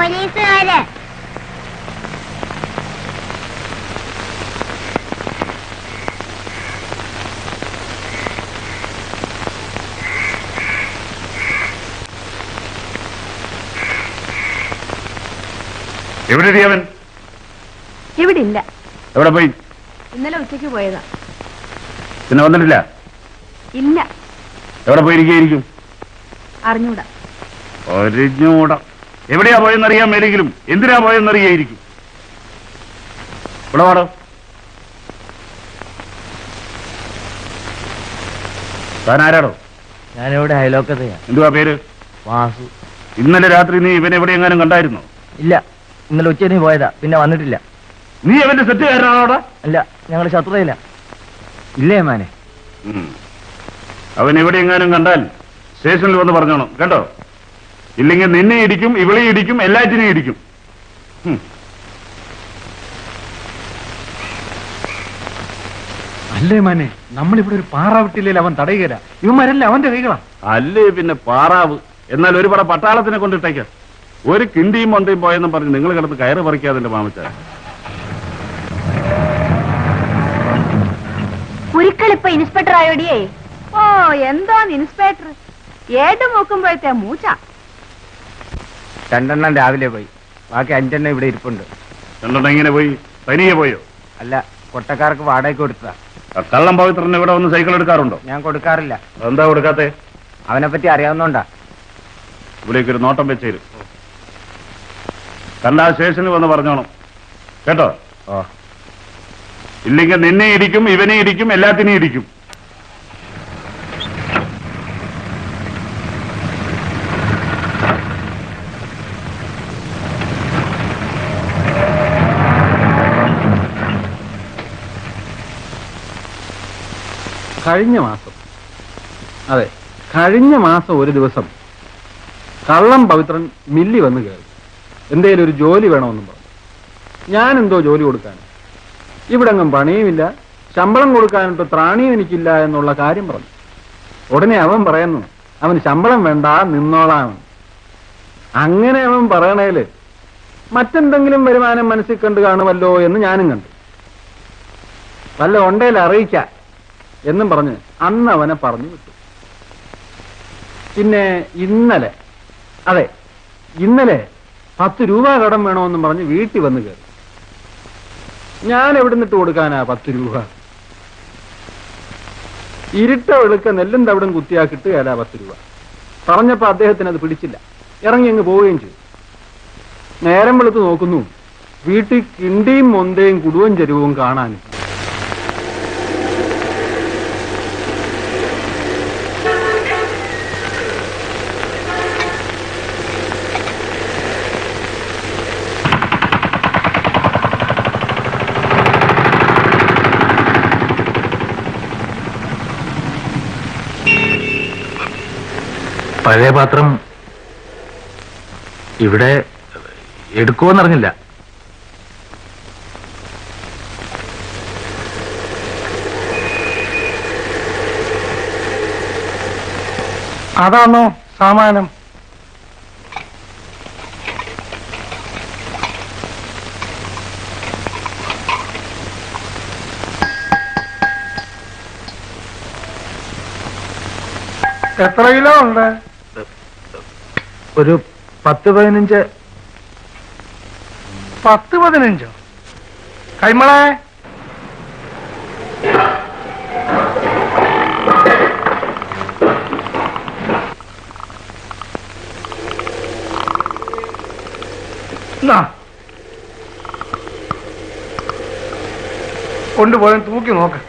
പോലീസുകാര്. എവിടെ അവൻ? ഇവിടെ ഇല്ല. എവിടെ പോയി? ഇന്നലെ ഉച്ചയ്ക്ക് പോയതാ. പിന്നെ വന്നിട്ടില്ല? ഇല്ല. എവിടെ പോയിരിക്കും? അറിഞ്ഞൂടാ. അറിഞ്ഞൂടാ. എവിടെയാ പോയെന്നറിയാൻ മേലെങ്കിലും എന്തിനാ പോയെന്നറിയായിരിക്കും. ഇവിടെ വാടോ. താൻ ആരാടോ? ഞാനിവിടെ അയലോക്കത്തെയാ. എന്തുവാ പേര്? വാസു. ഇന്നലെ രാത്രി നീ ഇവൻ എവിടെയെങ്ങാനും കണ്ടായിരുന്നോ? ഇല്ല, ഇന്നലെ ഉച്ചയ്ക്ക് പോയതാ, പിന്നെ വന്നിട്ടില്ല. നീ അവന്റെ സെറ്റുകാരനാണോടാ? അല്ല, ഞങ്ങൾ ശത്രുതയില്ല. ഇല്ലേ മാനെ? അവൻ എവിടെയെങ്ങാനും കണ്ടാൽ സ്റ്റേഷനിൽ വന്ന് പറഞ്ഞോണം കേട്ടോ. ഇല്ലെങ്കിൽ നിന്നെ ഇടിക്കും, ഇവളെ ഇടിക്കും, എല്ലാറ്റിനെയും ഇടിക്കും. അല്ലേ മാനെ, നമ്മളിവിടെ ഒരു പാറാവിട്ടില്ലേ അവൻ തടയുകയില്ല. ഇവന്മാരല്ല അവന്റെ കൈകളാ. അല്ലേ പിന്നെ പാറാവ്. എന്നാൽ ഒരു പട പട്ടാളത്തിനെ കൊണ്ടിട്ടേക്ക. ഒരു കിണ്ടിയും മൊന്തയും പോയെന്നും പറഞ്ഞ് നിങ്ങൾ കിടന്ന് കയറ് പറിക്കാതിന്റെ മാമച്ച. കുരുക്കളിപ്പോ ഇൻസ്പെക്ടർ ആയോടിയേ. ഓ എന്തോന്ന് ഇൻസ്പെക്ടർ, ഏട് നോക്കുമ്പോഴത്തെ മൂച്ച. 2 രാവിലെ പോയി, ബാക്കി 5 ഇവിടെ ഇരിപ്പുണ്ട്. 2 എങ്ങനെ പോയി? തനിയെ പോയോ? അല്ല, കൊട്ടക്കാർക്ക് വാടകയ്ക്ക് കൊടുത്തതാ. കള്ളം പവിത്രന് ഇവിടെ വന്ന് സൈക്കിൾ എടുക്കാറുണ്ടോ? ഞാൻ കൊടുക്കാറില്ല. എന്താ കൊടുക്കാത്തെ? അവനെ പറ്റി അറിയാവുന്നോണ്ടാ. ഇവിടേക്ക് ഒരു നോട്ടം വെച്ചേരും. കണ്ടാ സ്റ്റേഷനിൽ വന്ന് പറഞ്ഞോണം കേട്ടോ. ഇല്ലെങ്കിൽ നിന്നെ ഇടിക്കും, ഇവനെ ഇടിക്കും, എല്ലാത്തിനെയും ഇടിക്കും. കഴിഞ്ഞ മാസം ഒരു ദിവസം കള്ളം പവിത്രൻ മില്ലി വന്ന് കയറി. എന്തേലും ഒരു ജോലി വേണമെന്നും പറഞ്ഞു. ഞാൻ എന്തോ ജോലി കൊടുക്കാൻ, ഇവിടെ അങ്ങും പണിയുമില്ല, ശമ്പളം കൊടുക്കാനിട്ട് ത്രാണിയും എനിക്കില്ല എന്നുള്ള കാര്യം പറഞ്ഞു. ഉടനെ അവൻ പറയുന്നു അവന് ശമ്പളം വേണ്ട, നിന്നോളാം. അങ്ങനെ അവൻ പറയണേല് മറ്റെന്തെങ്കിലും വരുമാനം മനസ്സിൽ കണ്ടു കാണുമല്ലോ എന്ന് ഞാനും കണ്ടു. വല്ല ഉണ്ടേൽ അറിയിക്കാം എന്നും പറഞ്ഞ് അന്ന് അവനെ പറഞ്ഞു വിട്ടു. പിന്നെ ഇന്നലെ 10 രൂപ കടം വേണമെന്നും പറഞ്ഞ് വീട്ടിൽ വന്ന് കയറി. ഞാൻ എവിടുന്നിട്ട് കൊടുക്കാനാ 10 രൂപ? ഇരുട്ട വെളുക്ക നെല്ലും തവിടും കുത്തിയാ കിട്ടുകയല്ല 10 രൂപ. പറഞ്ഞപ്പോ അദ്ദേഹത്തിന് അത് പിടിച്ചില്ല, ഇറങ്ങി അങ്ങ് പോവുകയും ചെയ്തു. നേരം വെളുത്ത് നോക്കുന്നു, വീട്ടിൽ കിണ്ടിയും മൊന്തയും കുടുവൻ ചെരുവും കാണാനും. പഴയ പാത്രം ഇവിടെ എടുക്കുമെന്നറിഞ്ഞില്ല. അതാണോ സാമാനം? എത്ര കിലോ ഉണ്ട്? ഒരു 10-15. 10-15? കൈമളെ, കൊണ്ടുപോയി തൂക്കി നോക്ക്.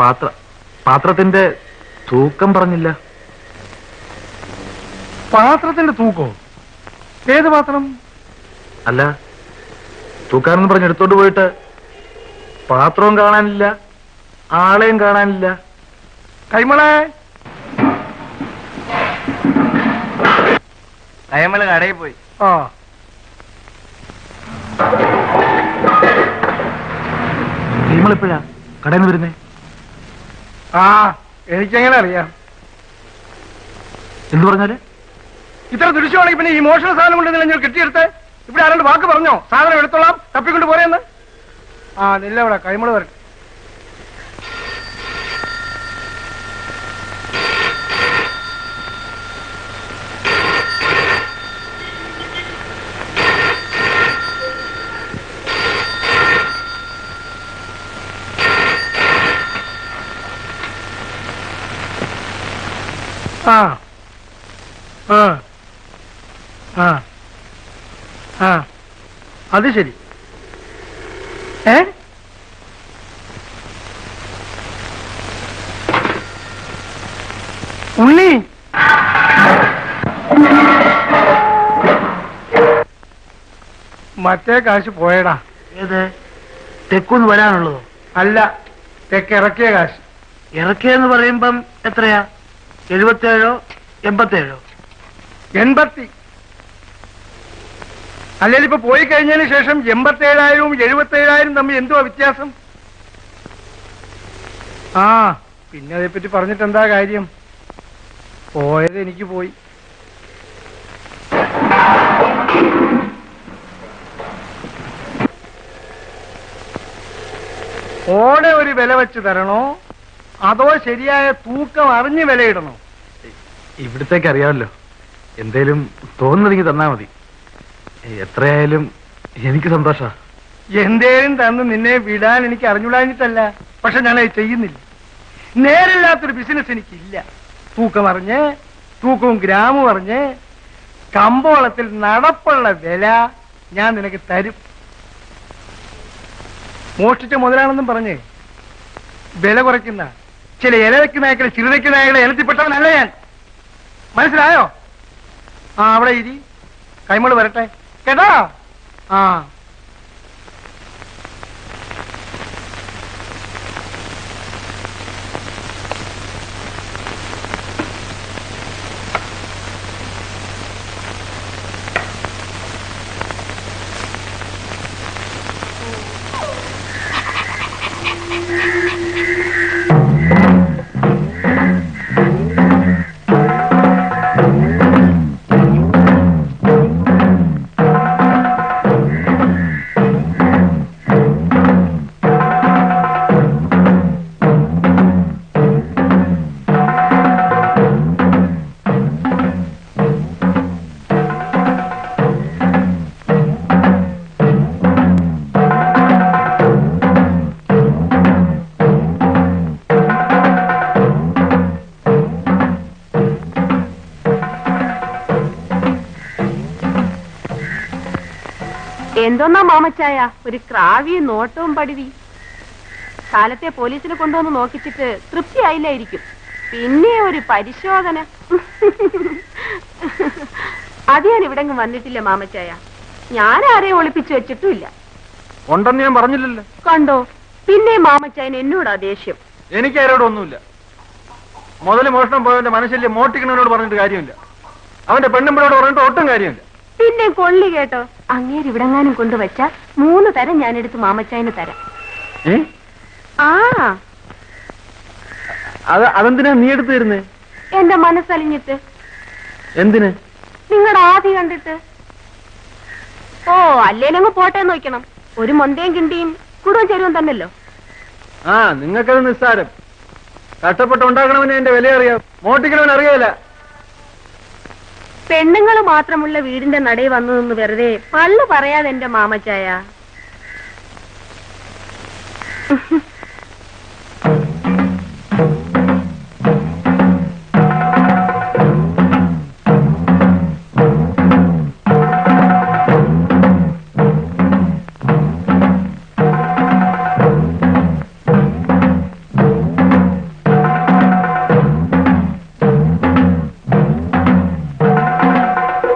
പാത്രത്തിന്റെ തൂക്കം പറഞ്ഞില്ല. പാത്രത്തിന്റെ തൂക്കോ? ഏത് പാത്രം? അല്ല, തൂക്കാനെന്ന് പറഞ്ഞ് എടുത്തോണ്ട് പോയിട്ട് പാത്രവും കാണാനില്ല, ആളെയും കാണാനില്ല. കൈമളെ, കൈമള് കടയിൽ പോയി. ആ കൈമളിപ്പോഴാ കടയിൽ നിന്ന് വരുന്നേ? ആ എനിക്കെങ്ങനെ അറിയാം? എന്ത് പറഞ്ഞാല്? ഇത്ര ദൃശ്യമാണെങ്കിൽ പിന്നെ ഈ മോഷണ സാധനം കൊണ്ട് നിങ്ങൾ കിട്ടിയെടുത്ത് ഇവിടെ ആരാണ്ട് വാക്ക് പറഞ്ഞോ സാധനം എടുത്തോളാം തപ്പിക്കൊണ്ട് പോരെന്ന്? ആ നില്ല ഇവിടെ കൈമള് വരട്ടെ. ആ ആ ആ ആ അത് ശരി. ഉണ്ണി, മറ്റേ കാശ് പോയടാ. ഏത്? തെക്കുന്ന് വരാനുള്ളതോ? അല്ല, തെക്ക് ഇറക്കിയ കാശ്. ഇറക്കിയെന്ന് പറയുമ്പം എത്രയാ? 77 87? 80. അല്ലെങ്കിൽ ഇപ്പൊ പോയി കഴിഞ്ഞതിന് ശേഷം 87,000 77,000 തമ്മിൽ എന്തുവാ വ്യത്യാസം? ആ പിന്നെ അതേപ്പറ്റി പറഞ്ഞിട്ട് എന്താ കാര്യം? പോയത് എനിക്ക് പോയി. ഓടെ ഒരു വില വെച്ച് തരണോ അതോ ശരിയായ തൂക്കം അറിഞ്ഞ് വിലയിടണോ? ഇവിടത്തേക്ക് അറിയാമല്ലോ, എന്തേലും തോന്നുന്നെങ്കിൽ തന്നാ മതി. എത്രയായാലും എനിക്ക് സന്തോഷ. എന്തേലും തന്ന് നിന്നെ വിടാൻ എനിക്ക് അറിഞ്ഞുകൂടാഞ്ഞിട്ടല്ല, പക്ഷെ ഞാനത് ചെയ്യുന്നില്ല. നേരില്ലാത്തൊരു ബിസിനസ് എനിക്കില്ല. തൂക്കം അറിഞ്ഞ്, തൂക്കവും ഗ്രാമും അറിഞ്ഞ് കമ്പോളത്തിൽ നടപ്പുള്ള വില ഞാൻ നിനക്ക് തരും. മോഷ്ടിച്ച മുതലാണെന്നും പറഞ്ഞ് വില കുറയ്ക്കുന്ന ചില ഇലവയ്ക്ക് നായകളെ ചിറുതയ്ക്ക് നായകളെ ഇനത്തിൽപ്പെട്ടവനല്ല ഞാൻ. മനസ്സിലായോ? ആ അവിടെ ഇരി, കൈമള് വരട്ടെ കേട്ടോ. ആ എന്തോന്നാ മാമച്ചായ ഒരു ക്രാവിയും നോട്ടവും പടിവി? കാലത്തെ പോലീസിനെ കൊണ്ടുവന്ന് നോക്കിച്ചിട്ട് തൃപ്തിയായില്ലായിരിക്കും. പിന്നെ ഒരു പരിശോധന. അത് ഞാൻ ഇവിടെങ്ങും വന്നിട്ടില്ല മാമച്ചായ. ഞാൻ ആരെയും ഒളിപ്പിച്ചു വെച്ചിട്ടുമില്ല. ഉണ്ടെന്ന് ഞാൻ പറഞ്ഞില്ലല്ലോ. കണ്ടോ, പിന്നെ മാമച്ചായൻ എന്നോടാ ദേഷ്യം. എനിക്ക് ആരോടും ഒന്നുമില്ല. മുതല് മോഷണം പോയവന്റെ മനസ്സിലെ മോട്ടിക്കണവനോട് പറഞ്ഞിട്ട് കാര്യമില്ല, അവന്റെ പെണ്ണുമ്പിളോട് പറഞ്ഞിട്ട് ഒട്ടും കാര്യമില്ല. പിന്നെ കൊള്ളി കേട്ടോ, അങ്ങേര് ഇവിടെങ്ങാനും കൊണ്ടുവച്ചാ 3 തരം ഞാനെടുത്ത് മാമച്ചായന് തരാം. ആ അതെന്തിനാ നീ എടുത്തു തരുന്നേ? എന്റെ മനസ്സലിഞ്ഞിട്ട്. എന്തിന്? നിങ്ങളുടെ ആദി കണ്ടിട്ട്. ഓ അല്ലേലങ്ങ് പോട്ടെ നോക്കണം. ഒരു മൊന്തയും കിണ്ടിയും കുടും ചെരുവും തന്നല്ലോ. ആ നിങ്ങൾക്കത് നിസ്സാരം. കഷ്ടപ്പെട്ട് ഉണ്ടാക്കണവന് എന്റെ വില അറിയാം, മോട്ടിക്കണവൻ അറിയാല. പെണ്ണുങ്ങൾ മാത്രമുള്ള വീടിന്റെ നടയിൽ വന്നു നിന്ന് വെറുതെ പള്ളു പറയാതെ എന്റെ മാമച്ചായ.